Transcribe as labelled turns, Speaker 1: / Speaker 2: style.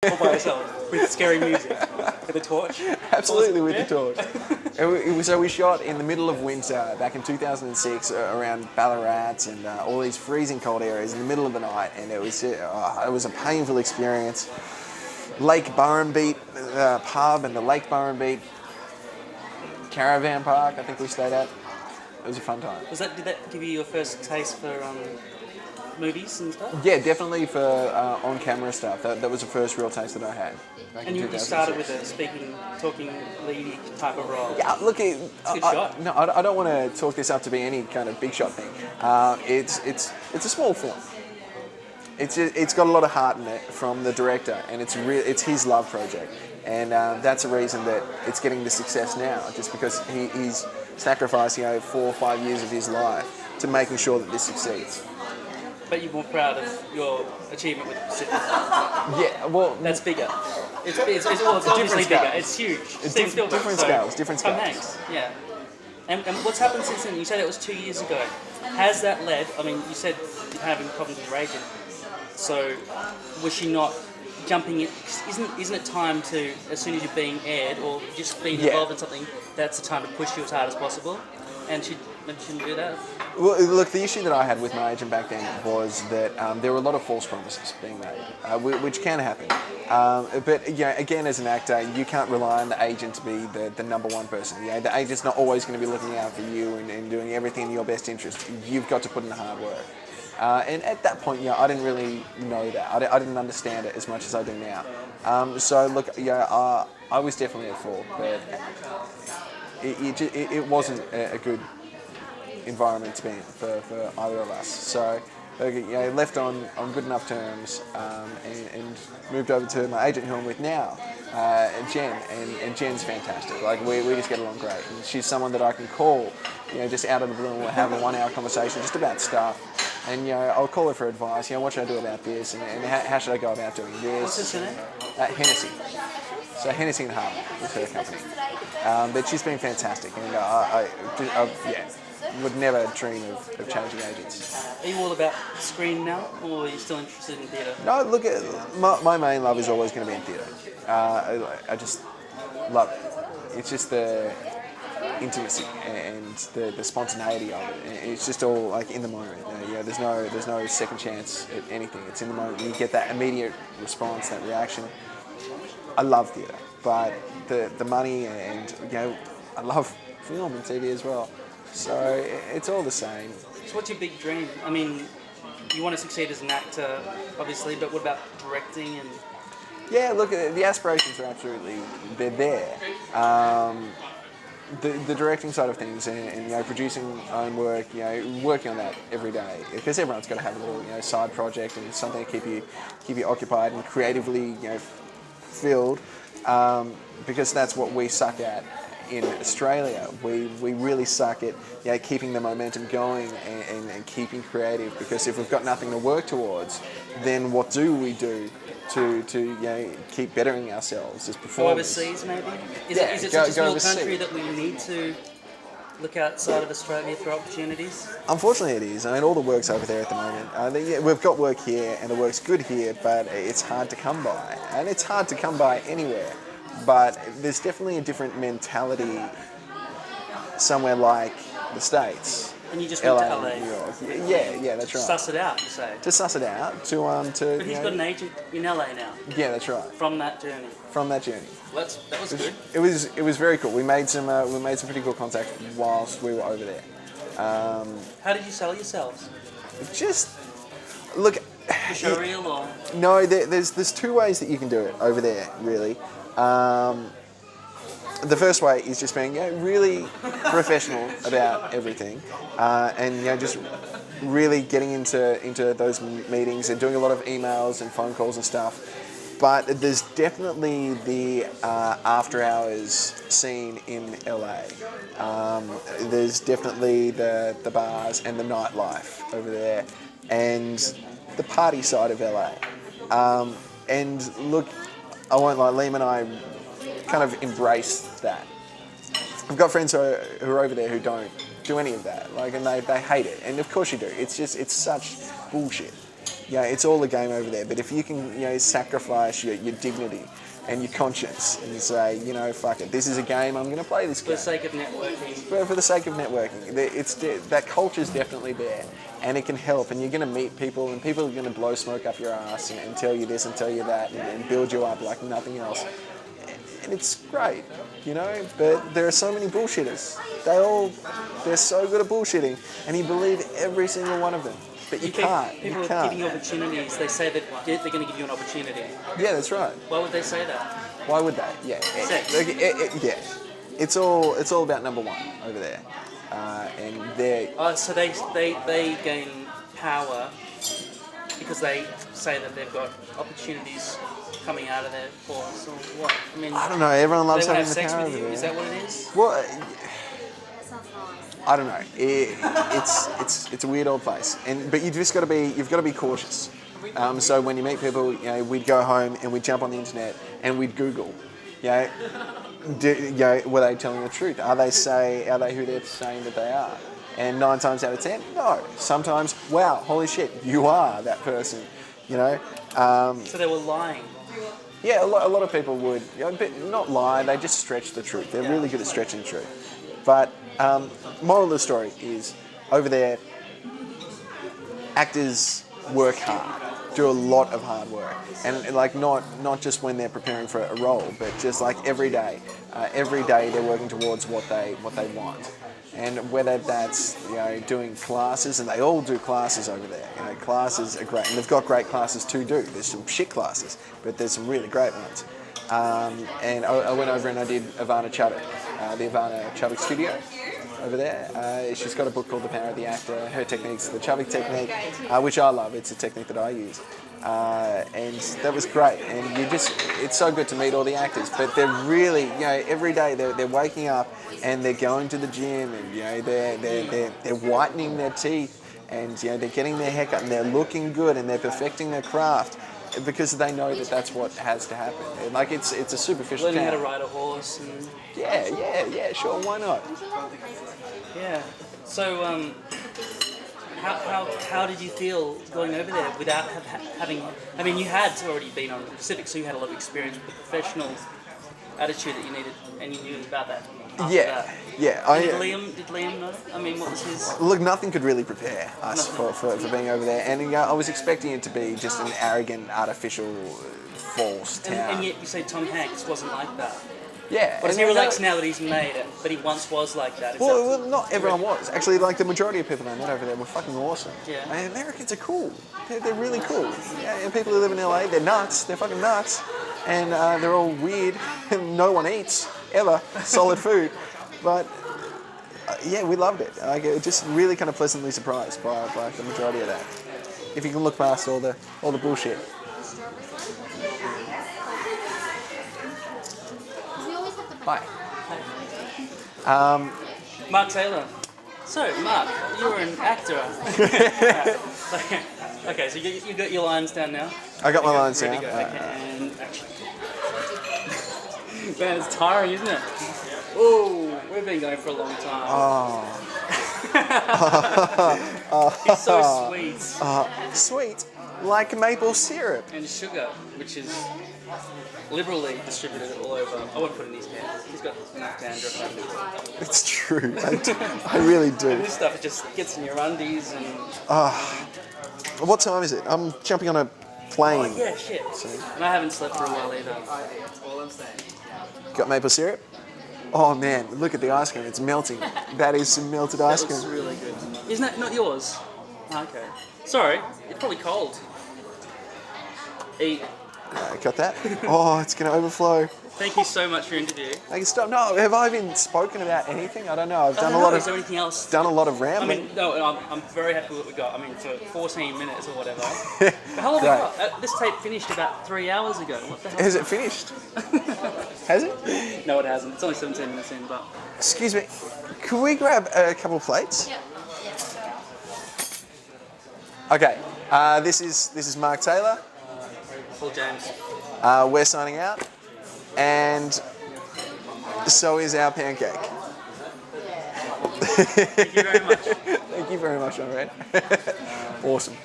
Speaker 1: All by yourself with scary music, with a torch.
Speaker 2: Absolutely, with the torch. So we shot in the middle of winter back in 2006 around Ballarat and all these freezing cold areas in the middle of the night, and it was a painful experience. Lake Burrenbeat pub and the Lake Burrenbeat caravan park I think we stayed at. It was a fun time.
Speaker 1: Did that give you your first taste for movies and stuff?
Speaker 2: Yeah, definitely for on-camera stuff. That was the first real taste that I had.
Speaker 1: And you started with a speaking, talking, leady type of role.
Speaker 2: Yeah, look,
Speaker 1: it's a good shot.
Speaker 2: No, I don't want to talk this up to be any kind of big shot thing. It's a small film. It's got a lot of heart in it from the director, and it's his love project, and that's the reason that it's getting the success now. Just because he's sacrificed 4 or 5 years of his life to making sure that this succeeds.
Speaker 1: But you're more proud of your achievement with Pacific.
Speaker 2: Yeah, well,
Speaker 1: that's bigger. It's obviously bigger. It's huge.
Speaker 2: Different scales.
Speaker 1: Tom Hanks, yeah. And what's happened since then? You said it was 2 years ago. Has that led? I mean, you said you're having problems with your agent. So was she not jumping in? Isn't it time to, as soon as you're being aired or just being involved in something, that's the time to push you as hard as possible? And she shouldn't do that?
Speaker 2: Well, look, the issue that I had with my agent back then was that there were a lot of false promises being made, which can happen. But again, as an actor, you can't rely on the agent to be the number one person. The agent's not always going to be looking out for you and doing everything in your best interest. You've got to put in the hard work. And at that point, I didn't really know that. I didn't understand it as much as I do now. So look, I was definitely at fault, but it wasn't a good environment to be in for either of us. So left on good enough terms and moved over to my agent who I'm with now, Jen, and Jen's fantastic. Like we just get along great, and she's someone that I can call, just out of the blue and we'll have a 1 hour conversation just about stuff. And I'll call her for advice. What should I do about this, and how should I go about doing this?
Speaker 1: What's her name?
Speaker 2: Hennessy. So Hennessy and Harley is her company. But she's been fantastic, and I would never dream of changing agents.
Speaker 1: Are you all about screen now, or are you still interested in theatre?
Speaker 2: No, look, my main love is always going to be in theatre. I just love it. It's just the intimacy and the spontaneity of it. It's just all like in the moment. There's no second chance at anything. It's in the moment. You get that immediate response, that reaction. I love theatre, but the money and I love film and TV as well. So it's all the same.
Speaker 1: So what's your big dream? I mean, you want to succeed as an actor, obviously, but what about directing and?
Speaker 2: Yeah, look, the aspirations are absolutely, they're there. The directing side of things and producing own work, working on that every day, because everyone's got to have a little side project and something to keep you occupied and creatively filled, because that's what we suck at in Australia. We really suck at keeping the momentum going and keeping creative, because if we've got nothing to work towards, then what do we do to keep bettering ourselves as performers?
Speaker 1: Go overseas, maybe? Is it such a small country that we need to look outside of Australia for opportunities?
Speaker 2: Unfortunately it is. I mean, all the work's over there at the moment. We've got work here and the work's good here, but it's hard to come by. And it's hard to come by anywhere. But there's definitely a different mentality somewhere like the States.
Speaker 1: And you just went to LA?
Speaker 2: New York. Yeah, that's right.
Speaker 1: Suss it out, you say?
Speaker 2: To suss it out,
Speaker 1: But he's got an agent in LA now?
Speaker 2: Yeah, that's right.
Speaker 1: From that journey?
Speaker 2: From that journey.
Speaker 1: Well, that was good.
Speaker 2: It was very cool. We made some pretty cool contacts whilst we were over there.
Speaker 1: How did you sell yourselves?
Speaker 2: Just look.
Speaker 1: The showreel or?
Speaker 2: No, there's 2 ways that you can do it over there, really. The first way is just being really professional about everything, and just really getting into those meetings and doing a lot of emails and phone calls and stuff. But there's definitely the after hours scene in LA. There's definitely the bars and the nightlife over there, and the party side of LA. And look, I won't lie, Liam and I kind of embrace that. I've got friends who are over there who don't do any of that, and they hate it. And of course you do. It's such bullshit. you know, it's all a game over there. But if you can, you know, sacrifice your dignity and your conscience and say, you know, fuck it, this is a game, I'm going to play this
Speaker 1: For
Speaker 2: game.
Speaker 1: the sake of networking.
Speaker 2: For the sake of networking. That culture's definitely there, and it can help, and you're going to meet people, and people are going to blow smoke up your ass and tell you this and tell you that and build you up like nothing else. And it's great, you know, but there are so many bullshitters. They're so good at bullshitting, and you believe every single one of them. But you can't.
Speaker 1: People
Speaker 2: You
Speaker 1: are
Speaker 2: can't.
Speaker 1: giving you opportunities. They say that they're going to give you an opportunity.
Speaker 2: Yeah, that's right.
Speaker 1: Why would they say that?
Speaker 2: Why would they? Yeah.
Speaker 1: Sex.
Speaker 2: Yeah. It's all about number one over there, and they're
Speaker 1: Oh, so they gain power because they say that they've got opportunities coming out of their pores, or what? I mean,
Speaker 2: I don't know. Everyone loves
Speaker 1: they want to
Speaker 2: having
Speaker 1: have
Speaker 2: the
Speaker 1: sex
Speaker 2: power
Speaker 1: with
Speaker 2: over
Speaker 1: you.
Speaker 2: there.
Speaker 1: Is that what it is?
Speaker 2: Well, I don't know. It's a weird old place, but you've got to be cautious. So when you meet people, you know, we'd go home and we'd jump on the internet and we'd Google, you know, were they telling the truth? Are they who they're saying that they are? And 9 times out of 10, no. Sometimes, wow, holy shit, you are that person, you know.
Speaker 1: So they were lying.
Speaker 2: Yeah, a lot of people would, you know, but not lie. They just stretch the truth. They're really good at stretching the truth. But moral of the story is, over there, actors work hard, do a lot of hard work, and like not just when they're preparing for a role, but just like every day. Every day they're working towards what they want, and whether that's, you know, doing classes, and they all do classes over there. You know, classes are great, and they've got great classes to do. There's some shit classes, but there's some really great ones. And I went over and I did Ivana Chubbuck, the Ivana Chubbuck studio over there. She's got a book called The Power of the Actor. Her technique's the Chubbuck technique, which I love. It's a technique that I use. And that was great. And it's so good to meet all the actors. But they're really, you know, every day they're waking up and they're going to the gym, and, you know, they're whitening their teeth, and, you know, they're getting their haircut, and they're looking good, and they're perfecting their craft, because they know that that's what has to happen. And, like, it's a superficial
Speaker 1: Learning how
Speaker 2: town.
Speaker 1: to ride a horse. And
Speaker 2: Yeah, sure, why not?
Speaker 1: yeah. So how did you feel going over there without having? I mean, you had already been on the Pacific, so you had a lot of experience with the professional attitude that you needed, and you knew about that. after that.
Speaker 2: Yeah.
Speaker 1: Did Liam know? I mean, what was his...
Speaker 2: Look, nothing could really prepare us for being over there. And I was expecting it to be just an arrogant, artificial, false town.
Speaker 1: And yet you say Tom Hanks wasn't like that.
Speaker 2: Yeah.
Speaker 1: Or is he relaxed now that he's made it, but he once was like that?
Speaker 2: Well, not everyone was. Actually, like, the majority of people I met over there were fucking awesome.
Speaker 1: Yeah.
Speaker 2: And Americans are cool. They're really cool. Yeah, and people who live in LA, they're nuts. They're fucking nuts. And they're all weird. And no one eats, ever, solid food. But, yeah, we loved it. Like, just really kind of pleasantly surprised by the majority of that. If you can look past all the bullshit. Hi.
Speaker 1: Mark Taylor. So, Mark, you're an actor. Okay, so you got your lines down now?
Speaker 2: I got my lines
Speaker 1: Ready
Speaker 2: down.
Speaker 1: to go. Okay, and action. Man, it's tiring, isn't it? Oh, we've been going for a long time. He's so sweet.
Speaker 2: Sweet, like maple syrup.
Speaker 1: And sugar, which is liberally distributed all over. I won't put it in his hands. He's got enough dandruff.
Speaker 2: It's true. I really do.
Speaker 1: And this stuff just gets in your undies and...
Speaker 2: What time is it? I'm jumping on a plane.
Speaker 1: Oh, yeah, shit. And I haven't slept for a while either.
Speaker 2: Got maple syrup? Oh man, look at the ice cream. It's melting. That is some melted ice
Speaker 1: That looks
Speaker 2: cream.
Speaker 1: really good. Isn't that not yours? Oh, okay. Sorry, it's probably cold. Eat.
Speaker 2: Got that? Oh, it's going to overflow.
Speaker 1: Thank you so much for your interview.
Speaker 2: I can stop. No, have I even spoken about anything? I don't know. I've done
Speaker 1: Is there anything else?
Speaker 2: done a lot of
Speaker 1: I
Speaker 2: rambling.
Speaker 1: mean, no, I'm very happy with what we got. I mean, for 14 minutes or whatever. But how long have we got? This tape finished about 3 hours ago. What the hell?
Speaker 2: Has it finished? Has it?
Speaker 1: No, it hasn't. It's only 17 minutes in, but...
Speaker 2: Excuse me. Could we grab a couple of plates?
Speaker 3: Yeah.
Speaker 2: Okay. This is Mark Taylor.
Speaker 1: Paul James.
Speaker 2: We're signing out, and so is our pancake.
Speaker 1: Thank you very much.
Speaker 2: Thank you very much, my friend. Awesome.